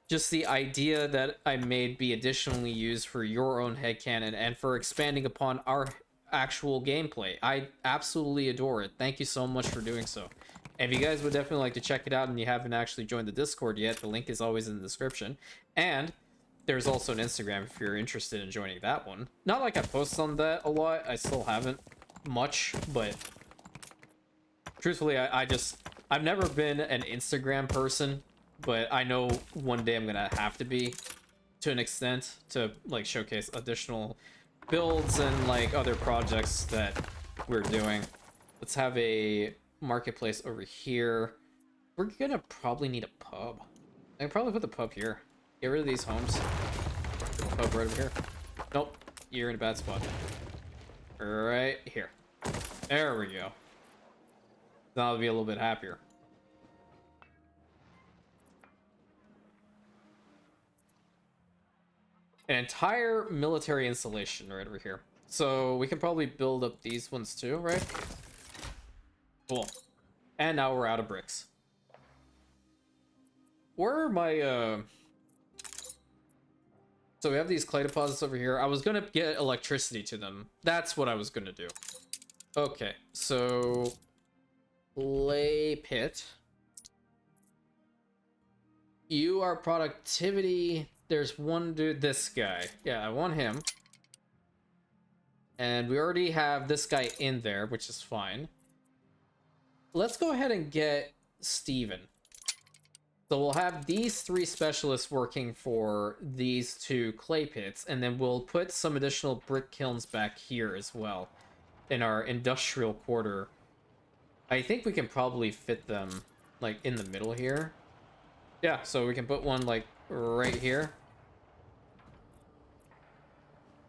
just the idea that I made be additionally used for your own headcanon and for expanding upon our actual gameplay. I absolutely adore it. Thank you so much for doing so. And if you guys would definitely like to check it out and you haven't actually joined the Discord yet, the link is always in the description. And there's also an Instagram if you're interested in joining that one. Not like I post on that a lot. I still haven't much, but truthfully, I've never been an Instagram person, but I know one day I'm gonna have to be, to an extent, to like showcase additional builds and like other projects that we're doing. Let's have a marketplace over here. We're gonna probably need a pub. I can probably put the pub here. Get rid of these homes. Put the pub right over here. Nope, you're in a bad spot. Right here. There we go. Now I'll be a little bit happier. An entire military installation right over here. So we can probably build up these ones too, right? Cool. And now we're out of bricks. Where are my, So we have these clay deposits over here. I was gonna get electricity to them. That's what I was gonna do. Okay, so... clay pit. You are productivity. There's one dude, this guy. Yeah, I want him. And we already have this guy in there, which is fine. Let's go ahead and get Steven. So we'll have these 3 specialists working for these 2 clay pits, and then we'll put some additional brick kilns back here as well in our industrial quarter. I think we can probably fit them like in the middle here. Yeah, so we can put one like right here.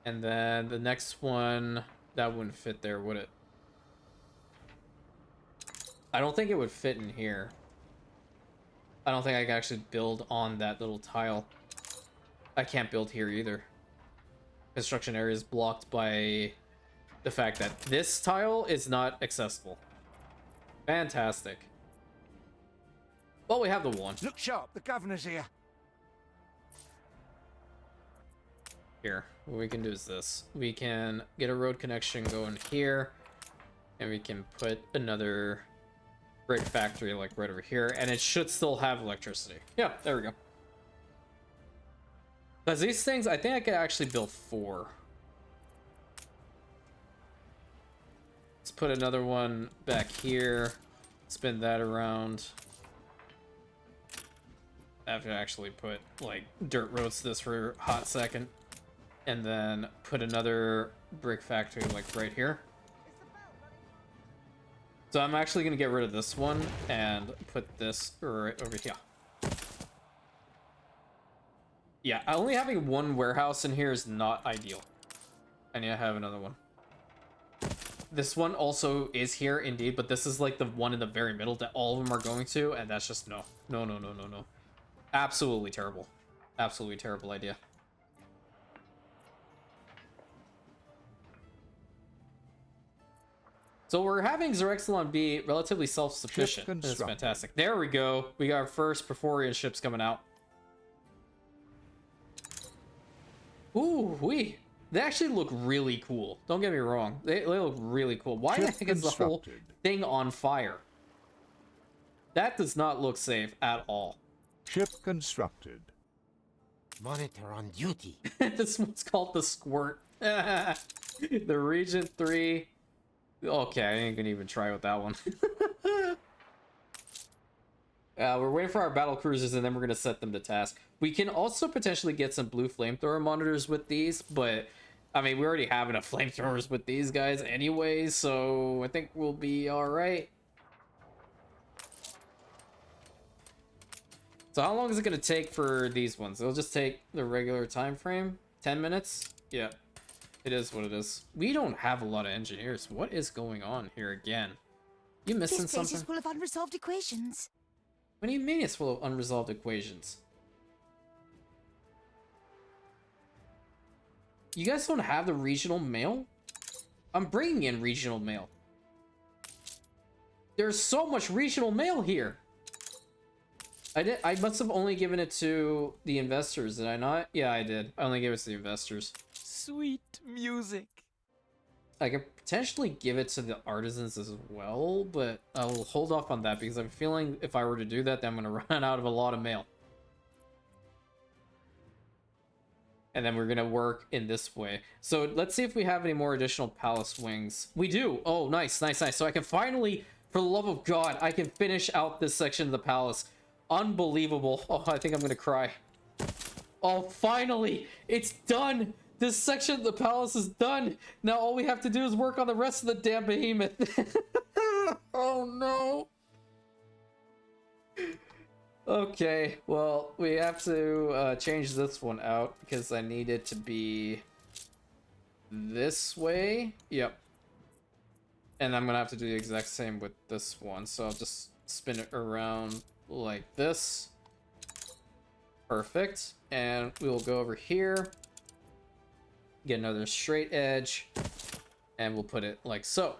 And then the next one, that wouldn't fit there, would it? I don't think it would fit in here. I don't think I can actually build on that little tile. I can't build here either. Construction area is blocked by the fact that this tile is not accessible. Fantastic. Well, we have the one. Look sharp, the governor's here. Here, what we can do is this. We can get a road connection going here, and we can put another brick factory like right over here, and it should still have electricity. Yeah, there we go. Because these things, I think I could actually build 4. Let's put another one back here. Spin that around. I have to actually put like dirt roads to this for a hot second. And then put another brick factory like right here. So I'm actually going to get rid of this one and put this right over here. Yeah, only having one warehouse in here is not ideal. I need to have another one. This one also is here indeed, but this is like the one in the very middle that all of them are going to, and that's just no. No, no, no, no, no. Absolutely terrible. Absolutely terrible idea. So we're having Zerexalon be relatively self-sufficient. That's fantastic. There we go. We got our first Perforian ships coming out. Ooh, they actually look really cool. Don't get me wrong. They look really cool. Why the heck is the whole thing on fire? That does not look safe at all. Ship constructed. Monitor on duty. This one's called the Squirt. The Regent 3. Okay, I ain't gonna even try with that one. We're waiting for our battle cruisers, and then we're gonna set them to task. We can also potentially get some blue flamethrower monitors with these, but I mean, we already have enough flamethrowers with these guys anyway, so I think we'll be all right. So how long is it gonna take for these ones? It'll just take the regular time frame, 10 minutes. Yeah. It is what it is. We don't have a lot of engineers. What is going on here again? You missing This place something? is full of unresolved equations. What do you mean it's full of unresolved equations? You guys don't have the regional mail? I'm bringing in regional mail. There's so much regional mail here. I must have only given it to the investors, did I not? Yeah, I did. I only gave it to the investors. Sweet music. I could potentially give it to the artisans as well, but I'll hold off on that because I'm feeling if I were to do that, then I'm going to run out of a lot of mail. And then we're going to work in this way. So let's see if we have any more additional palace wings. We do. Oh, nice, nice, nice. So I can finally, for the love of God, I can finish out this section of the palace. Unbelievable. Oh, I think I'm going to cry. Oh, finally, it's done. This section of the palace is done. Now all we have to do is work on the rest of the damn behemoth. Oh no. Okay, well, we have to change this one out because I need it to be this way. Yep. And I'm gonna have to do the exact same with this one. So I'll just spin it around like this. Perfect. And we will go over here. Get another straight edge, and we'll put it like so.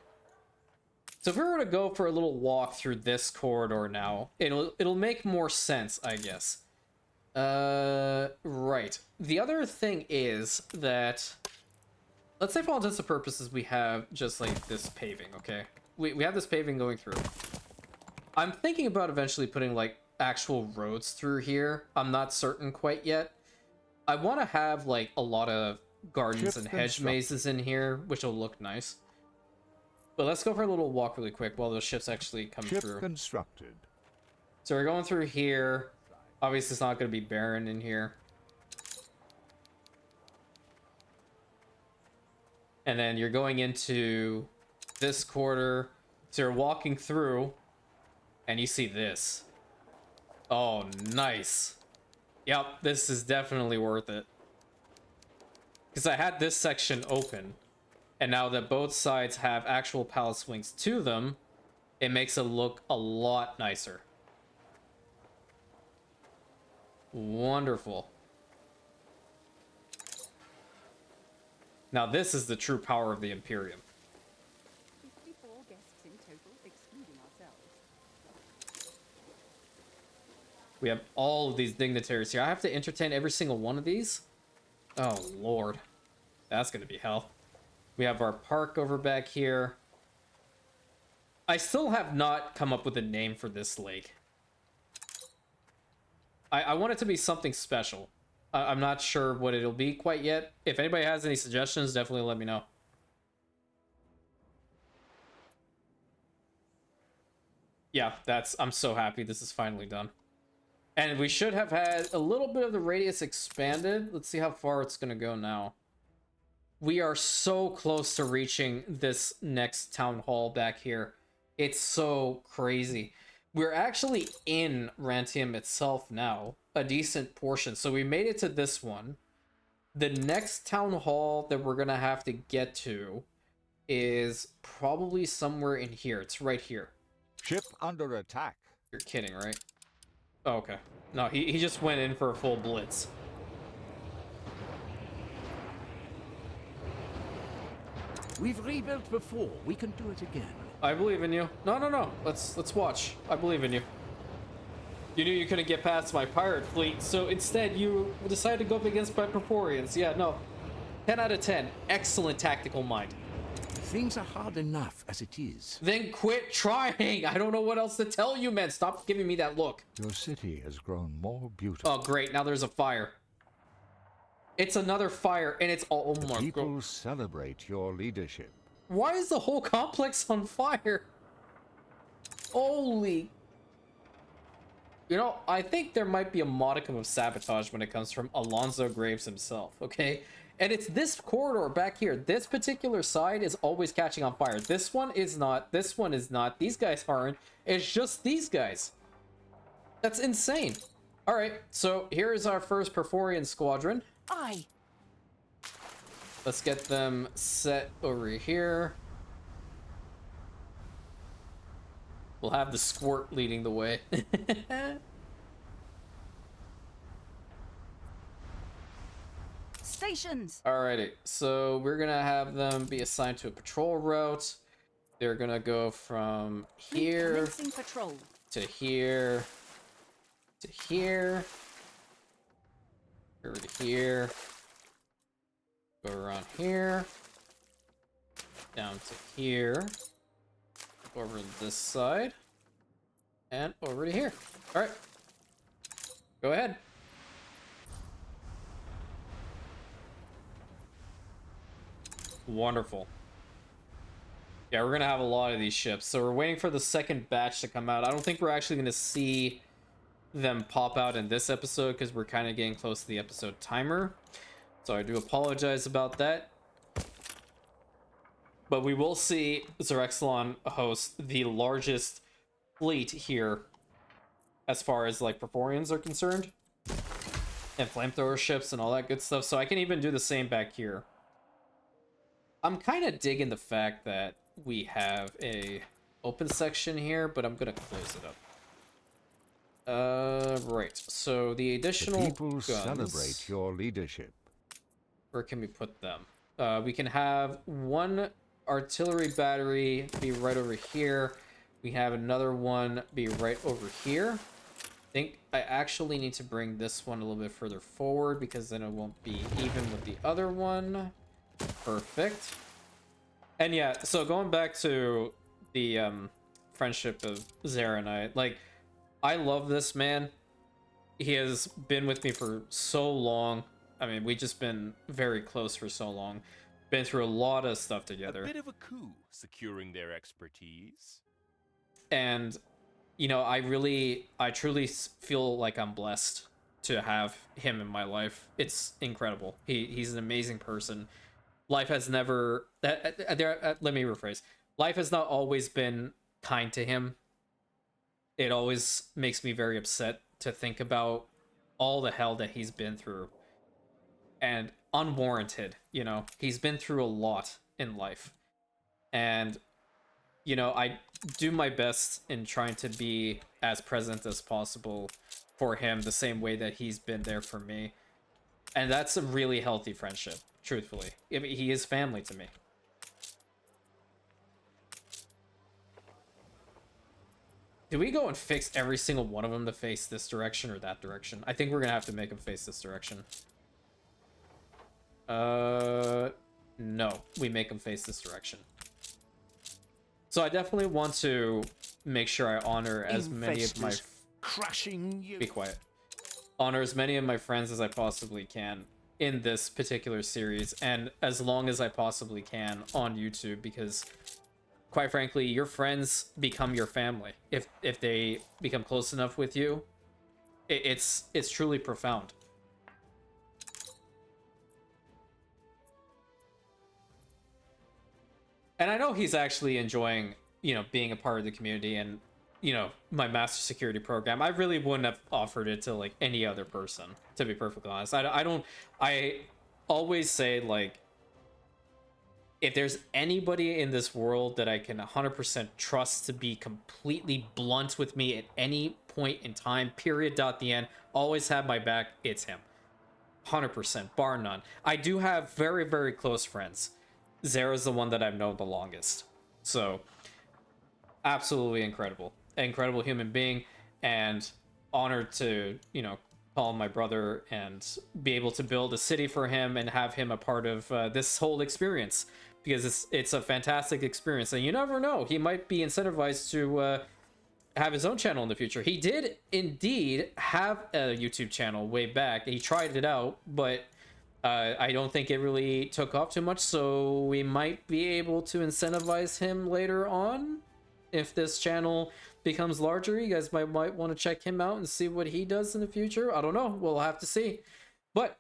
So if we were to go for a little walk through this corridor now, it'll make more sense, I guess. Right. The other thing is that, let's say for all intents and purposes we have just like this paving, okay? We have this paving going through. I'm thinking about eventually putting like actual roads through here. I'm not certain quite yet. I want to have like a lot of gardens and hedge mazes in here, which will look nice. But let's go for a little walk really quick while those ships actually come through. Constructed. So we're going through here. Obviously, it's not going to be barren in here. And then you're going into this quarter. So you're walking through, and you see this. Oh, nice. Yep, this is definitely worth it. Because I had this section open, and now that both sides have actual palace wings to them, it makes it look a lot nicer. Wonderful. Now this is the true power of the Imperium. 54 guests in total, excluding ourselves. We have all of these dignitaries here. I have to entertain every single one of these. Oh, Lord. That's gonna be hell. We have our park over back here. I still have not come up with a name for this lake. I want it to be something special. I'm not sure what it'll be quite yet. If anybody has any suggestions, definitely let me know. Yeah, I'm so happy this is finally done. And we should have had a little bit of the radius expanded. Let's see how far it's gonna go now. We are so close to reaching this next town hall back here. It's so crazy. We're actually in Rantium itself now, a decent portion. So we made it to this one. The next town hall that we're gonna have to get to is probably somewhere in here. It's right here. Ship under attack. You're kidding, right? Oh, okay. No, he just went in for a full blitz. We've rebuilt before. We can do it again. I believe in you. No. Let's watch. I believe in you. You knew you couldn't get past my pirate fleet, so instead you decided to go up against my Preporians. Yeah, no. 10 out of 10. Excellent tactical mind. Things are hard enough as it is. Then quit trying. I don't know what else to tell you, man. Stop giving me that look. Your city has grown more beautiful. Oh, great. Now there's a fire. It's another fire, and it's all... Oh my People God. celebrate your leadership. Why is the whole complex on fire? Holy... You know, I think there might be a modicum of sabotage when it comes from Alonzo Graves himself, okay? And it's this corridor back here. This particular side is always catching on fire. This one is not. This one is not. These guys aren't. It's just these guys. That's insane. All right, so here is our first Perforian squadron. Aye. Let's get them set over here. We'll have the squirt leading the way. Stations. Alrighty, so we're gonna have them be assigned to a patrol route. They're gonna go from here Commencing patrol. to here to here, over to here, go around here, down to here, over this side, and over to here. All right, go ahead. Wonderful. Yeah, we're gonna have a lot of these ships, so we're waiting for the second batch to come out. I don't think we're actually gonna see them pop out in this episode because we're kind of getting close to the episode timer, so I do apologize about that. But we will see Zerexalon host the largest fleet here as far as like Preporians are concerned, and flamethrower ships and all that good stuff, so I can even do the same back here. I'm kind of digging the fact that we have a open section here, but I'm gonna close it up. Right, so the additional The people guns, celebrate your leadership. where can we put them? We can have one artillery battery be right over here. We have another one be right over here. I think I actually need to bring this one a little bit further forward because then it won't be even with the other one. Perfect. And yeah, so going back to the friendship of Zara and I, like, I love this man. He has been with me for so long. I mean, we've just been very close for so long. Been through a lot of stuff together. A bit of a coup securing their expertise. And, you know, I truly feel like I'm blessed to have him in my life. It's incredible. He's an amazing person. Life has never... let me rephrase. Life has not always been kind to him. It always makes me very upset to think about all the hell that he's been through. And unwarranted, you know. He's been through a lot in life. And, you know, I do my best in trying to be as present as possible for him, the same way that he's been there for me. And that's a really healthy friendship, truthfully. I mean, he is family to me. Do we go and fix every single one of them to face this direction or that direction? I think we're gonna have to make them face this direction. No, we make him face this direction. So I definitely want to make sure I honor as many of my... Crushing you. Be quiet. Honor as many of my friends as I possibly can in this particular series, and as long as I possibly can on YouTube, because quite frankly, your friends become your family. If they become close enough with you, it's truly profound. And I know he's actually enjoying, you know, being a part of the community and, you know, my master security program. I really wouldn't have offered it to, like, any other person, to be perfectly honest. I always say, like, if there's anybody in this world that I can 100% trust to be completely blunt with me at any point in time, period, dot, the end, always have my back, it's him. 100%, bar none. I do have very, very close friends. Zera's the one that I've known the longest. So, absolutely incredible. Incredible human being, and honored to, you know, call him my brother and be able to build a city for him and have him a part of this whole experience, because it's a fantastic experience, and you never know, he might be incentivized to have his own channel in the future. He did indeed have a YouTube channel way back. He tried it out, but I don't think it really took off too much, so we might be able to incentivize him later on. If this channel becomes larger, you guys might want to check him out and see what he does in the future. I don't know. We'll have to see. But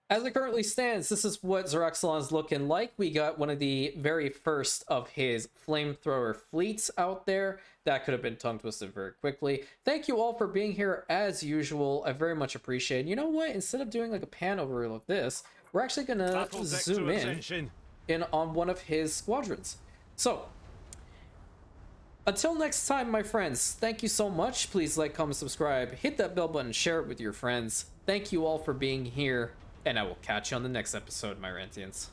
as it currently stands, this is what Zerexalon's looking like. We got one of the very first of his flamethrower fleets out there. That could have been tongue twisted very quickly. Thank you all for being here as usual. I very much appreciate it. You know what? Instead of doing like a pan over like this, we're actually gonna zoom in on one of his squadrons. So until next time, my friends, thank you so much. Please like, comment, subscribe, hit that bell button, share it with your friends. Thank you all for being here, and I will catch you on the next episode, my Rantians.